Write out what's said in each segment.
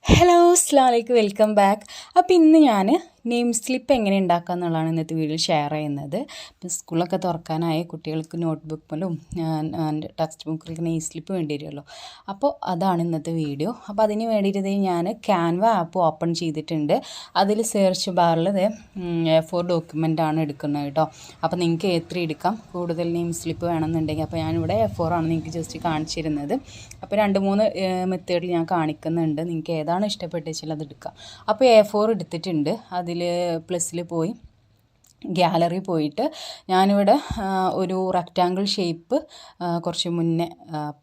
Hello അസ്സലാമലൈക്കും welcome back. അപ്പോൾ ഇന്ന് ഞാൻ നെയിം സ്ലിപ്പ് എങ്ങനെ ഉണ്ടാക്കുക എന്നുള്ളതാണ് ഇന്നത്തെ വീഡിയോയിൽ ഷെയർ ചെയ്യുന്നത്. ഇപ്പോൾ സ്കൂളൊക്കെ തുറക്കാനായ കുട്ടികൾക്ക് നോട്ട് ബുക്കിലും ടെക്സ്റ്റ് ബുക്കിലേക്ക് നെയിം സ്ലിപ്പ് വേണ്ടി വരുമല്ലോ. അപ്പോൾ അതാണ് ഇന്നത്തെ വീഡിയോ. അപ്പോൾ അതിന് വേണ്ടിയിട്ട് ഞാൻ ക്യാൻവ ആപ്പ് ഓപ്പൺ ചെയ്തിട്ടുണ്ട്. അതിൽ സെർച്ച് ബാറിൽ A4 ഡോക്യുമെൻ്റാണ് എടുക്കുന്നത് കേട്ടോ. അപ്പോൾ നിങ്ങൾക്ക് A3 എടുക്കാം, കൂടുതൽ നെയിം സ്ലിപ്പ് വേണമെന്നുണ്ടെങ്കിൽ. അപ്പോൾ ഞാനിവിടെ A4 ആണ് നിങ്ങൾക്ക് ജസ്റ്റ് കാണിച്ചിരുന്നത്. അപ്പോൾ 2-3 മെത്തേഡിൽ ഞാൻ കാണിക്കുന്നുണ്ട്. നിങ്ങൾക്ക് ഏതാണ് ഇഷ്ടപ്പെട്ട് വെച്ചാൽ അത് എടുക്കാം. അപ്പോൾ A4 എടുത്തിട്ടുണ്ട്. അതിൽ പ്ലസ്സിൽ പോയി ഗാലറി പോയിട്ട് ഞാനിവിടെ ഒരു റെക്റ്റാങ്കിൾ ഷേപ്പ് കുറച്ച് മുന്നേ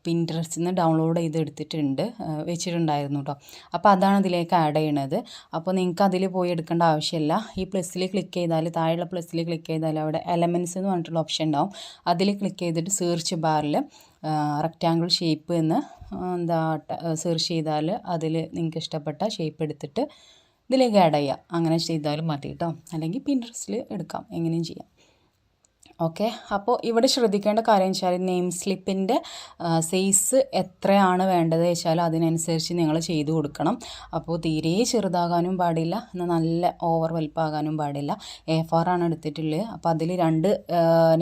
പിൻട്രസ്റ്റിൽ നിന്ന് ഡൗൺലോഡ് ചെയ്ത് എടുത്തിട്ടുണ്ട്, വെച്ചിട്ടുണ്ടായിരുന്നു കേട്ടോ. അപ്പോൾ അതാണ് ഇതിലേക്ക് ആഡ് ചെയ്യണത്. അപ്പോൾ നിങ്ങൾക്ക് അതിൽ പോയി എടുക്കേണ്ട ആവശ്യമില്ല. ഈ പ്ലസ്സിൽ ക്ലിക്ക് ചെയ്താൽ, താഴെയുള്ള പ്ലസ്സിൽ ക്ലിക്ക് ചെയ്താൽ അവിടെ എലമെൻറ്റ്സ് എന്ന് പറഞ്ഞിട്ടുള്ള ഓപ്ഷൻ ഉണ്ടാവും. അതിൽ ക്ലിക്ക് ചെയ്തിട്ട് സെർച്ച് ബാറിൽ റെക്റ്റാങ്കിൾ ഷേപ്പ് എന്ന് സെർച്ച് ചെയ്താൽ അതിൽ നിങ്ങൾക്ക് ഇഷ്ടപ്പെട്ട ഷേപ്പ് എടുത്തിട്ട് ഇതിലേക്ക് ആഡ് ചെയ്യുക. അങ്ങനെ ചെയ്താലും മതി കേട്ടോ. അല്ലെങ്കിൽ പിൻട്രസ്റ്റിൽ എടുക്കാം, എങ്ങനെയും ചെയ്യാം. ഓക്കെ. അപ്പോൾ ഇവിടെ ശ്രദ്ധിക്കേണ്ട കാര്യം വെച്ചാൽ നെയിം സ്ലിപ്പിൻ്റെ സൈസ് എത്രയാണ് വേണ്ടത് വെച്ചാൽ അതിനനുസരിച്ച് നിങ്ങൾ ചെയ്തു കൊടുക്കണം. അപ്പോൾ തീരെ ചെറുതാകാനും പാടില്ല, എന്നാൽ നല്ല ഓവർ വലുപ്പമാകാനും പാടില്ല. A4 ആണ് എടുത്തിട്ടുള്ളത്. അപ്പോൾ അതിൽ 2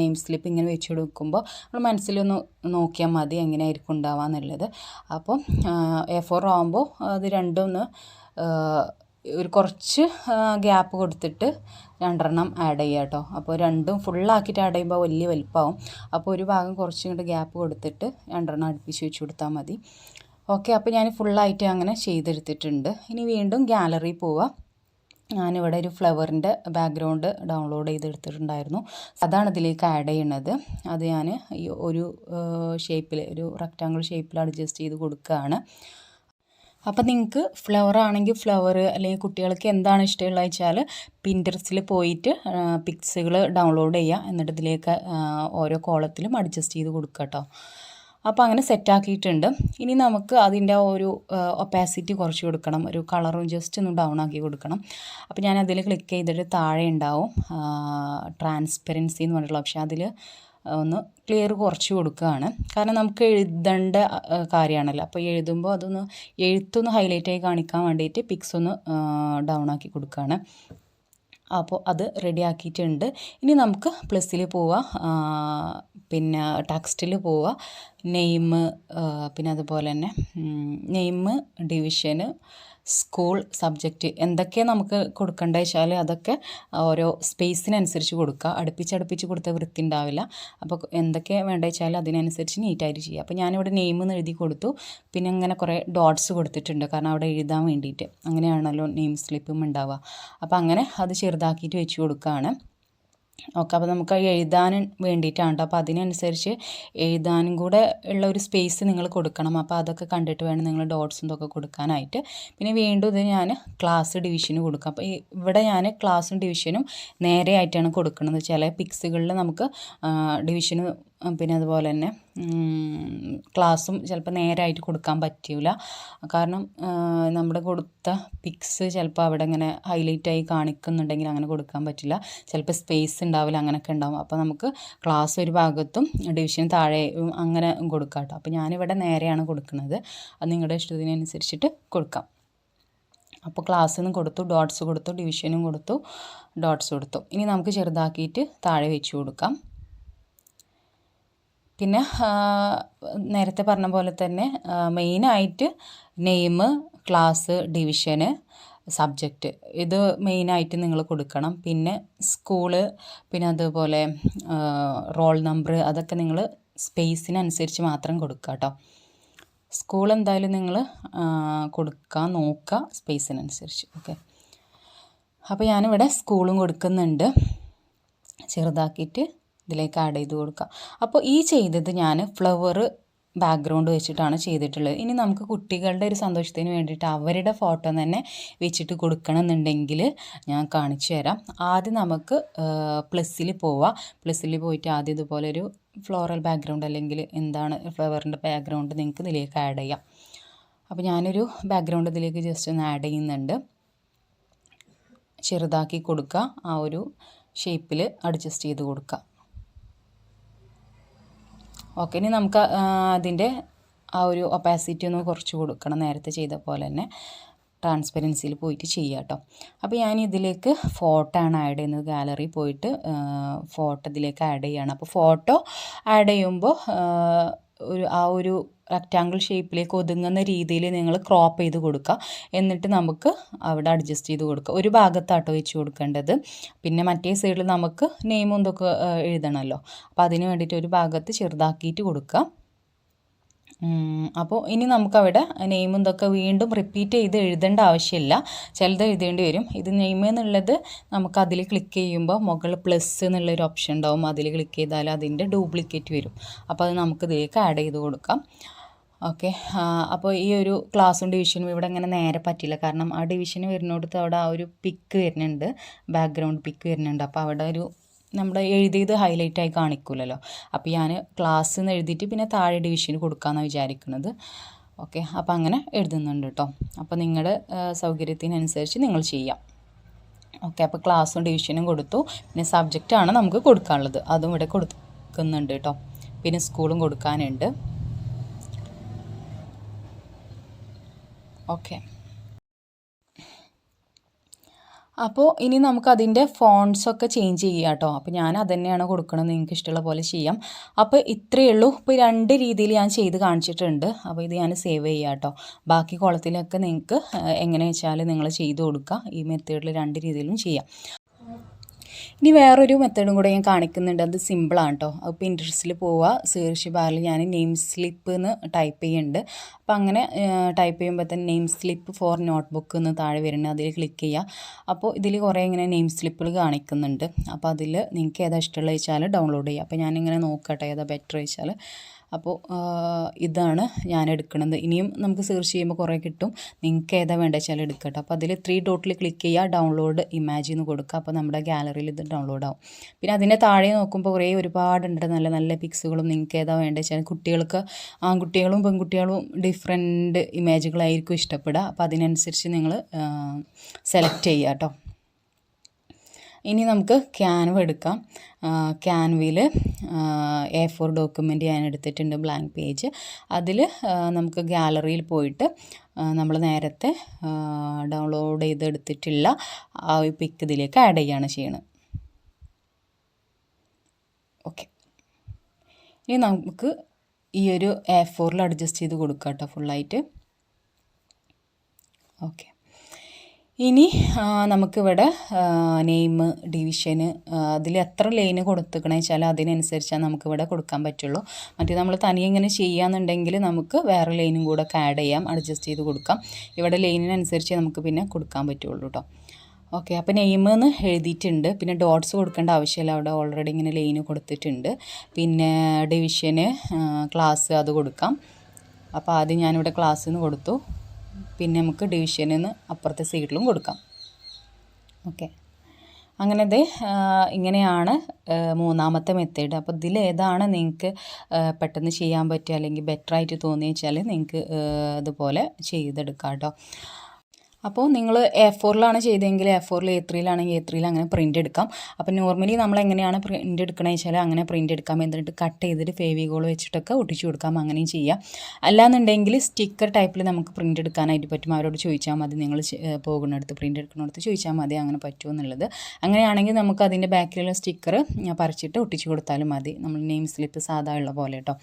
നെയിം സ്ലിപ്പ് ഇങ്ങനെ വെച്ച് കൊടുക്കുമ്പോൾ നമ്മൾ മനസ്സിലൊന്ന് നോക്കിയാൽ മതി എങ്ങനെയായിരിക്കും ഉണ്ടാവുക എന്നുള്ളത്. അപ്പോൾ A4 ആകുമ്പോൾ അത് രണ്ടും ഒന്ന് ഒരു കുറച്ച് ഗ്യാപ്പ് കൊടുത്തിട്ട് 2 ആഡ് ചെയ്യുക കേട്ടോ. അപ്പോൾ രണ്ടും ഫുള്ളാക്കിയിട്ട് ആഡ് ചെയ്യുമ്പോൾ വലിയ വലിപ്പമാവും. അപ്പോൾ ഒരു ഭാഗം കുറച്ചും കൂടി ഗ്യാപ്പ് കൊടുത്തിട്ട് 2 അടുപ്പിച്ച് വെച്ച് കൊടുത്താൽ മതി. ഓക്കെ. അപ്പോൾ ഞാൻ ഫുള്ളായിട്ട് അങ്ങനെ ചെയ്തെടുത്തിട്ടുണ്ട്. ഇനി വീണ്ടും ഗാലറി പോവുക. ഞാനിവിടെ ഒരു ഫ്ലവറിൻ്റെ ബാക്ക്ഗ്രൗണ്ട് ഡൗൺലോഡ് ചെയ്തെടുത്തിട്ടുണ്ടായിരുന്നു. അതാണ് ഇതിലേക്ക് ആഡ് ചെയ്യണത്. അത് ഞാൻ ഈ ഒരു ഷേപ്പിൽ, ഒരു റെക്റ്റാങ്കിൾ ഷേപ്പിൽ അഡ്ജസ്റ്റ് ചെയ്ത് കൊടുക്കുകയാണ്. അപ്പോൾ നിങ്ങൾക്ക് ഫ്ലവർ ആണെങ്കിൽ ഫ്ലവർ, അല്ലെങ്കിൽ കുട്ടികൾക്ക് എന്താണ് ഇഷ്ടമുള്ളത് വെച്ചാൽ പിൻട്രസ്റ്റിൽ പോയിട്ട് പിക്സുകൾ ഡൗൺലോഡ് ചെയ്യുക. എന്നിട്ട് ഇതിലേക്ക് ഓരോ കോളത്തിലും അഡ്ജസ്റ്റ് ചെയ്ത് കൊടുക്കുക കേട്ടോ. അപ്പോൾ അങ്ങനെ സെറ്റാക്കിയിട്ടുണ്ട്. ഇനി നമുക്ക് അതിൻ്റെ ഒരു ഒപ്പാസിറ്റി കുറച്ച് കൊടുക്കണം, ഒരു കളറും ജസ്റ്റ് ഒന്ന് ഡൗൺ ആക്കി കൊടുക്കണം. അപ്പോൾ ഞാൻ അതിൽ ക്ലിക്ക് ചെയ്തിട്ട് താഴെ ഉണ്ടാവും ട്രാൻസ്പെറൻസി എന്ന് പറഞ്ഞിട്ടുള്ള ഓപ്ഷൻ. അതിൽ ഒന്ന് ക്ലിയർ കുറച്ച് കൊടുക്കുകയാണ്. കാരണം നമുക്ക് എഴുതേണ്ട കാര്യമാണല്ലോ. അപ്പോൾ എഴുതുമ്പോൾ എഴുത്തൊന്ന് ഹൈലൈറ്റ് ആയി കാണിക്കാൻ വേണ്ടിയിട്ട് പിക്സ് ഒന്ന് ഡൗൺ ആക്കി കൊടുക്കുകയാണ്. അപ്പോൾ അത് റെഡി ആക്കിയിട്ടുണ്ട്. ഇനി നമുക്ക് പ്ലസ്സിൽ പോവുക, പിന്നെ ടെക്സ്റ്റിൽ പോവുക, നെയിം, പിന്നെ അതുപോലെ തന്നെ നെയിം, ഡിവിഷന്, സ്കൂൾ, സബ്ജക്റ്റ് എന്തൊക്കെ നമുക്ക് കൊടുക്കേണ്ടത് വെച്ചാൽ അതൊക്കെ ഓരോ സ്പേസിനനുസരിച്ച് കൊടുക്കുക. അടുപ്പിച്ച് കൊടുത്ത വൃത്തി ഉണ്ടാവില്ല. അപ്പോൾ എന്തൊക്കെ വേണ്ടത് വെച്ചാൽ അതിനനുസരിച്ച് നീറ്റായിട്ട് ചെയ്യുക. അപ്പോൾ ഞാനിവിടെ നെയിം എന്ന് എഴുതി കൊടുത്തു. പിന്നെ ഇങ്ങനെ കുറേ ഡോട്ട്സ് കൊടുത്തിട്ടുണ്ട്, കാരണം അവിടെ എഴുതാൻ വേണ്ടിയിട്ട്. അങ്ങനെയാണല്ലോ നെയിം സ്ലിപ്പും ഉണ്ടാവുക. അപ്പോൾ അങ്ങനെ അത് ചെറുതാക്കിയിട്ട് വെച്ച് കൊടുക്കുകയാണ്. ഓക്കെ. അപ്പോൾ നമുക്ക് എഴുതാൻ വേണ്ടിയിട്ടാണ് കേട്ടോ. അപ്പോൾ അതിനനുസരിച്ച് എഴുതാനും കൂടെ ഉള്ള ഒരു സ്പേസ് നിങ്ങൾ കൊടുക്കണം. അപ്പോൾ അതൊക്കെ കണ്ടിട്ട് വേണം നിങ്ങൾ ഡോട്ട്സും ഇതൊക്കെ കൊടുക്കാനായിട്ട്. പിന്നെ വീണ്ടും ഇത് ഞാൻ ക്ലാസ് ഡിവിഷന് കൊടുക്കാം. അപ്പോൾ ഇവിടെ ഞാൻ ക്ലാസ്സും ഡിവിഷനും നേരെ ആയിട്ടാണ് കൊടുക്കുന്നത്. ചില പിക്സുകളിൽ നമുക്ക് ഡിവിഷന് പിന്നെ അതുപോലെ തന്നെ ക്ലാസ്സും ചിലപ്പോൾ നേരായിട്ട് കൊടുക്കാൻ പറ്റില്ല. കാരണം നമ്മുടെ കൊടുത്ത പിക്സ് ചിലപ്പോൾ അവിടെ ഇങ്ങനെ ഹൈലൈറ്റായി കാണിക്കുന്നുണ്ടെങ്കിൽ അങ്ങനെ കൊടുക്കാൻ പറ്റില്ല. ചിലപ്പോൾ സ്പേസ് ഉണ്ടാവില്ല, അങ്ങനെയൊക്കെ ഉണ്ടാവും. അപ്പോൾ നമുക്ക് ക്ലാസ് ഒരു ഭാഗത്തും ഡിവിഷൻ താഴെ അങ്ങനെ കൊടുക്കാം കേട്ടോ. അപ്പോൾ ഞാനിവിടെ നേരെയാണ് കൊടുക്കുന്നത്. അത് നിങ്ങളുടെ ഇഷ്ടത്തിനനുസരിച്ചിട്ട് കൊടുക്കാം. അപ്പോൾ ക്ലാസ്സിനും കൊടുത്തു, ഡോട്ട്സ് കൊടുത്തു, ഡിവിഷനും കൊടുത്തു, ഡോട്ട്സ് കൊടുത്തു. ഇനി നമുക്ക് ചെറുതാക്കിയിട്ട് താഴെ വെച്ച് കൊടുക്കാം. പിന്നെ നേരത്തെ പറഞ്ഞ പോലെ തന്നെ മെയിനായിട്ട് നെയിം, ക്ലാസ്, ഡിവിഷന്, സബ്ജക്റ്റ് ഇത് മെയിനായിട്ട് നിങ്ങൾ കൊടുക്കണം. പിന്നെ സ്കൂള്, പിന്നെ അതുപോലെ റോൾ നമ്പർ, അതൊക്കെ നിങ്ങൾ സ്പേസിനനുസരിച്ച് മാത്രം കൊടുക്കുക കേട്ടോ. സ്കൂൾ എന്തായാലും നിങ്ങൾ കൊടുക്കാൻ നോക്കുക സ്പേസിനനുസരിച്ച്. ഓക്കെ. അപ്പോൾ ഞാനിവിടെ സ്കൂളും കൊടുക്കുന്നുണ്ട്, ചെറുതാക്കിയിട്ട് ഇതിലേക്ക് ആഡ് ചെയ്ത് കൊടുക്കുക. അപ്പോൾ ഈ ചെയ്തത് ഞാൻ ഫ്ലവർ ബാക്ക്ഗ്രൗണ്ട് വെച്ചിട്ടാണ് ചെയ്തിട്ടുള്ളത്. ഇനി നമുക്ക് കുട്ടികളുടെ ഒരു സന്തോഷത്തിന് വേണ്ടിയിട്ട് അവരുടെ ഫോട്ടോ തന്നെ വെച്ചിട്ട് കൊടുക്കണമെന്നുണ്ടെങ്കിൽ ഞാൻ കാണിച്ചു തരാം. ആദ്യം നമുക്ക് പ്ലസ്സിൽ പോവാം. പ്ലസ്സിൽ പോയിട്ട് ആദ്യം ഇതുപോലെ ഒരു ഫ്ലോറൽ ബാക്ക്ഗ്രൗണ്ട് അല്ലെങ്കിൽ എന്താണ് ഫ്ലവറിൻ്റെ ബാക്ക്ഗ്രൗണ്ട് നിങ്ങൾക്ക് ഇതിലേക്ക് ആഡ് ചെയ്യാം. അപ്പോൾ ഞാനൊരു ബാക്ക്ഗ്രൗണ്ട് ഇതിലേക്ക് ജസ്റ്റ് ഒന്ന് ആഡ് ചെയ്യുന്നുണ്ട്. ചെറുതാക്കി കൊടുക്കുക, ആ ഒരു ഷേപ്പിൽ അഡ്ജസ്റ്റ് ചെയ്ത് കൊടുക്കുക. ഓക്കെ. ഇനി നമുക്ക് അതിൻ്റെ ആ ഒരു ഒപ്പാസിറ്റി ഒന്ന് കുറച്ച് കൊടുക്കണം, നേരത്തെ ചെയ്ത പോലെ തന്നെ. ട്രാൻസ്പെറൻസിയിൽ പോയിട്ട് ചെയ്യുക കേട്ടോ. അപ്പോൾ ഞാൻ ഇതിലേക്ക് ഫോട്ടോ ആണ് ആഡ് ചെയ്യുന്നത്. ഗാലറി പോയിട്ട് ഫോട്ടോ ഇതിലേക്ക് ആഡ് ചെയ്യുകയാണ്. അപ്പോൾ ഫോട്ടോ ആഡ് ചെയ്യുമ്പോൾ ഒരു റെക്റ്റാങ്കിൾ ഷേപ്പിലേക്ക് ഒതുങ്ങുന്ന രീതിയിൽ നിങ്ങൾ ക്രോപ്പ് ചെയ്ത് കൊടുക്കുക. എന്നിട്ട് നമുക്ക് അവിടെ അഡ്ജസ്റ്റ് ചെയ്ത് കൊടുക്കുക. ഒരു ഭാഗത്താട്ടോ വെച്ച് കൊടുക്കേണ്ടത്. പിന്നെ മറ്റേ സൈഡിൽ നമുക്ക് നെയിമും ഇതൊക്കെ എഴുതണമല്ലോ. അപ്പോൾ അതിന് വേണ്ടിയിട്ട് ഒരു ഭാഗത്ത് ചെറുതാക്കിയിട്ട് കൊടുക്കുക. അപ്പോൾ ഇനി നമുക്കവിടെ നെയിമും ഇതൊക്കെ വീണ്ടും റിപ്പീറ്റ് ചെയ്ത് എഴുതേണ്ട ആവശ്യമില്ല. ചിലത് എഴുതേണ്ടി വരും. ഇത് നെയിം എന്നുള്ളത് നമുക്ക് അതിൽ ക്ലിക്ക് ചെയ്യുമ്പോൾ മുകളിൽ പ്ലസ് എന്നുള്ളൊരു ഓപ്ഷൻ ഉണ്ടാവും. അതിൽ ക്ലിക്ക് ചെയ്താൽ അതിൻ്റെ ഡ്യൂപ്ലിക്കേറ്റ് വരും. അപ്പോൾ അത് നമുക്ക് ഇതിലേക്ക് ആഡ് ചെയ്ത് കൊടുക്കാം. ഓക്കെ. അപ്പോൾ ഈ ഒരു ക്ലാസ്സും ഡിവിഷനും ഇവിടെ ഇങ്ങനെ നേരെ പറ്റില്ല. കാരണം ആ ഡിവിഷൻ വരുന്നിടത്ത് അവിടെ ആ ഒരു പിക്ക് വരുന്നുണ്ട്, ബാക്ക്ഗ്രൗണ്ട് പിക്ക് വരുന്നുണ്ട്. അപ്പോൾ അവിടെ ഒരു നമ്മുടെ എഴുതിയത് ഹൈലൈറ്റായി കാണിക്കില്ലല്ലോ. അപ്പോൾ ഞാൻ ക്ലാസ് എന്ന് എഴുതിയിട്ട് പിന്നെ താഴെ ഡിവിഷന് കൊടുക്കാമെന്നാണ് വിചാരിക്കുന്നത്. ഓക്കെ. അപ്പോൾ അങ്ങനെ എഴുതുന്നുണ്ട് കേട്ടോ. അപ്പോൾ നിങ്ങളുടെ സൗകര്യത്തിനനുസരിച്ച് നിങ്ങൾ ചെയ്യാം. ഓക്കെ. അപ്പോൾ ക്ലാസ്സും ഡിവിഷനും കൊടുത്തു. പിന്നെ സബ്ജക്റ്റാണ് നമുക്ക് കൊടുക്കാനുള്ളത്, അതും ഇവിടെ കൊടുക്കുന്നുണ്ട് കേട്ടോ. പിന്നെ സ്കൂളും കൊടുക്കാനുണ്ട്. ഓക്കെ. അപ്പോൾ ഇനി നമുക്കതിൻ്റെ ഫോൺസൊക്കെ ചേഞ്ച് ചെയ്യാം കേട്ടോ. അപ്പോൾ ഞാൻ അത് തന്നെയാണ് കൊടുക്കണത്. നിങ്ങൾക്ക് ഇഷ്ടമുള്ള പോലെ ചെയ്യാം. അപ്പോൾ ഇത്രയേ ഉള്ളൂ. ഇപ്പോൾ 2 രീതിയിൽ ഞാൻ ചെയ്ത് കാണിച്ചിട്ടുണ്ട്. അപ്പോൾ ഇത് ഞാൻ സേവ് ചെയ്യാം കേട്ടോ. ബാക്കി കോളത്തിലൊക്കെ നിങ്ങൾക്ക് എങ്ങനെ വെച്ചാൽ നിങ്ങൾ ചെയ്ത് കൊടുക്കുക. ഈ മെത്തേഡിൽ 2 രീതിയിലും ചെയ്യാം. ഇനി വേറൊരു മെത്തേഡും കൂടെ ഞാൻ കാണിക്കുന്നുണ്ട്. അത് സിമ്പിളാണ് കേട്ടോ. അത് പിൻട്രസ്റ്റിൽ പോവുക, സെർച്ച് ബാറിൽ ഞാൻ നെയിം സ്ലിപ്പ് എന്ന് ടൈപ്പ് ചെയ്യുന്നുണ്ട്. അപ്പോൾ അങ്ങനെ ടൈപ്പ് ചെയ്യുമ്പോൾ തന്നെ നെയിം സ്ലിപ്പ് ഫോർ നോട്ട്ബുക്ക് എന്ന് താഴെ വരുന്നുണ്ട്. അതിൽ ക്ലിക്ക് ചെയ്യുക. അപ്പോൾ ഇതിൽ കുറേ ഇങ്ങനെ നെയിം സ്ലിപ്പുകൾ കാണിക്കുന്നുണ്ട്. അപ്പോൾ അതിൽ നിങ്ങൾക്ക് ഏതാ ഇഷ്ടമുള്ള വെച്ചാൽ ഡൗൺലോഡ് ചെയ്യുക. അപ്പോൾ ഞാനിങ്ങനെ നോക്കട്ടെ ഏതാ ബെറ്റർ വെച്ചാൽ. അപ്പോൾ ഇതാണ് ഞാൻ എടുക്കുന്നത്. ഇനിയും നമുക്ക് സെർച്ച് ചെയ്യുമ്പോൾ കുറേ കിട്ടും. നിങ്ങൾക്ക് ഏതാ വേണ്ട വെച്ചാൽ എടുക്കട്ടെ. അപ്പോൾ അതിൽ 3 ഡോട്ടിൽ ക്ലിക്ക് ചെയ്യുക, ഡൗൺലോഡ് ഇമേജ് എന്ന് കൊടുക്കുക. അപ്പോൾ നമ്മുടെ ഗാലറിയിൽ ഇത് ഡൗൺലോഡ് ആവും. പിന്നെ അതിൻ്റെ താഴെ നോക്കുമ്പോൾ ഒരുപാടുണ്ട് നല്ല നല്ല പിക്സുകളും. നിങ്ങൾക്ക് ഏതാ വേണ്ട വെച്ചാൽ കുട്ടികൾക്ക് ആൺകുട്ടികളും പെൺകുട്ടികളും ഡിഫറെൻറ്റ് ഇമേജുകളായിരിക്കും ഇഷ്ടപ്പെടുക. അപ്പോൾ അതിനനുസരിച്ച് നിങ്ങൾ സെലക്ട് ചെയ്യുക കേട്ടോ. ഇനി നമുക്ക് ക്യാൻവ എടുക്കാം. ക്യാൻവയിൽ A4 ഡോക്യുമെൻ്റ് ഞാൻ എടുത്തിട്ടുണ്ട്, ബ്ലാങ്ക് പേജ്. അതിൽ നമുക്ക് ഗാലറിയിൽ പോയിട്ട് നമ്മൾ നേരത്തെ ഡൗൺലോഡ് ചെയ്തെടുത്തിട്ടുള്ള ആ ഒരു പിക്ക് ഇതിലേക്ക് ആഡ് ചെയ്യുകയാണ് ചെയ്യുന്നത്. ഓക്കെ. ഇനി നമുക്ക് ഈ ഒരു A4 അഡ്ജസ്റ്റ് ചെയ്ത് കൊടുക്കാം കേട്ടോ ഫുള്ളായിട്ട്. ഓക്കെ. ഇനി നമുക്കിവിടെ നെയിം ഡിവിഷന് അതിൽ എത്ര ലൈന് കൊടുത്തിക്കണേ വെച്ചാൽ അതിനനുസരിച്ചാണ് നമുക്കിവിടെ കൊടുക്കാൻ പറ്റുള്ളൂ. മറ്റേ നമ്മൾ തനിയെ ഇങ്ങനെ ചെയ്യാന്നുണ്ടെങ്കിൽ നമുക്ക് വേറെ ലൈനും കൂടെ ഒക്കെ ആഡ് ചെയ്യാം, അഡ്ജസ്റ്റ് ചെയ്ത് കൊടുക്കാം. ഇവിടെ ലൈനിനനുസരിച്ച് നമുക്ക് പിന്നെ കൊടുക്കാൻ പറ്റുള്ളൂ കേട്ടോ. ഓക്കെ. അപ്പോൾ നെയിം എന്ന് എഴുതിയിട്ടുണ്ട്. പിന്നെ ഡോട്ട്സ് കൊടുക്കേണ്ട ആവശ്യമില്ല, അവിടെ ഓൾറെഡി ഇങ്ങനെ ലൈന് കൊടുത്തിട്ടുണ്ട്. പിന്നെ ഡിവിഷന് ക്ലാസ് അത് കൊടുക്കാം. അപ്പോൾ ആദ്യം ഞാനിവിടെ ക്ലാസ്സിന് കൊടുത്തു. പിന്നെ നമുക്ക് ഡിവിഷനിൽ നിന്ന് അപ്പുറത്തെ സൈഡിലും കൊടുക്കാം. ഓക്കെ. അങ്ങനെ ഇങ്ങനെയാണ് 3ാമത്തെ മെത്തേഡ്. അപ്പോൾ ഇതിലേതാണ് നിങ്ങൾക്ക് പെട്ടെന്ന് ചെയ്യാൻ പറ്റുക അല്ലെങ്കിൽ ബെറ്ററായിട്ട് തോന്നിയെന്ന് വെച്ചാൽ നിങ്ങൾക്ക് അതുപോലെ ചെയ്തെടുക്കാം കേട്ടോ. അപ്പോൾ നിങ്ങൾ A4 ചെയ്തെങ്കിൽ A4, A3 അങ്ങനെ പ്രിൻ്റ് എടുക്കാം. അപ്പോൾ നോർമലി നമ്മൾ എങ്ങനെയാണ് പ്രിൻ്റ് എടുക്കണമെന്ന് വെച്ചാൽ അങ്ങനെ പ്രിൻ്റ് എടുക്കാം. എന്നിട്ട് കട്ട് ചെയ്തിട്ട് ഫെവിക്കോൾ വെച്ചിട്ടൊക്കെ ഒട്ടിച്ചു കൊടുക്കാം. അങ്ങനെയും ചെയ്യാം. അല്ലാന്നുണ്ടെങ്കിൽ സ്റ്റിക്കർ ടൈപ്പിൽ നമുക്ക് പ്രിൻ്റ് എടുക്കാനായിട്ട് പറ്റും. അവരോട് ചോദിച്ചാൽ മതി, നിങ്ങൾ പോകുന്നിടത്ത് പ്രിൻ്റ് എടുക്കുന്നിടത്ത് ചോദിച്ചാൽ മതി അങ്ങനെ പറ്റുമോ എന്നുള്ളത്. അങ്ങനെയാണെങ്കിൽ നമുക്ക് അതിൻ്റെ ബാക്കിലുള്ള സ്റ്റിക്കർ പറിച്ചിട്ട് ഒട്ടിച്ചു കൊടുത്താലും മതി, നമ്മൾ നെയിം സ്ലിപ്പ് സാധാ ഉള്ള പോലെ കേട്ടോ.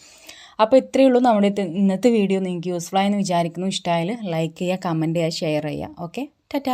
അപ്പോൾ ഇത്രയേ ഉള്ളൂ നമ്മുടെ ഇന്നത്തെ വീഡിയോ. നിങ്ങൾക്ക് യൂസ്ഫുൾ ആയെന്ന് വിചാരിക്കുന്നു. ഇഷ്ടമായാൽ ലൈക്ക് ചെയ്യുക, കമൻറ്റ് ചെയ്യുക, ഷെയർ ചെയ്യുക. ഓക്കെ. ടാറ്റാ.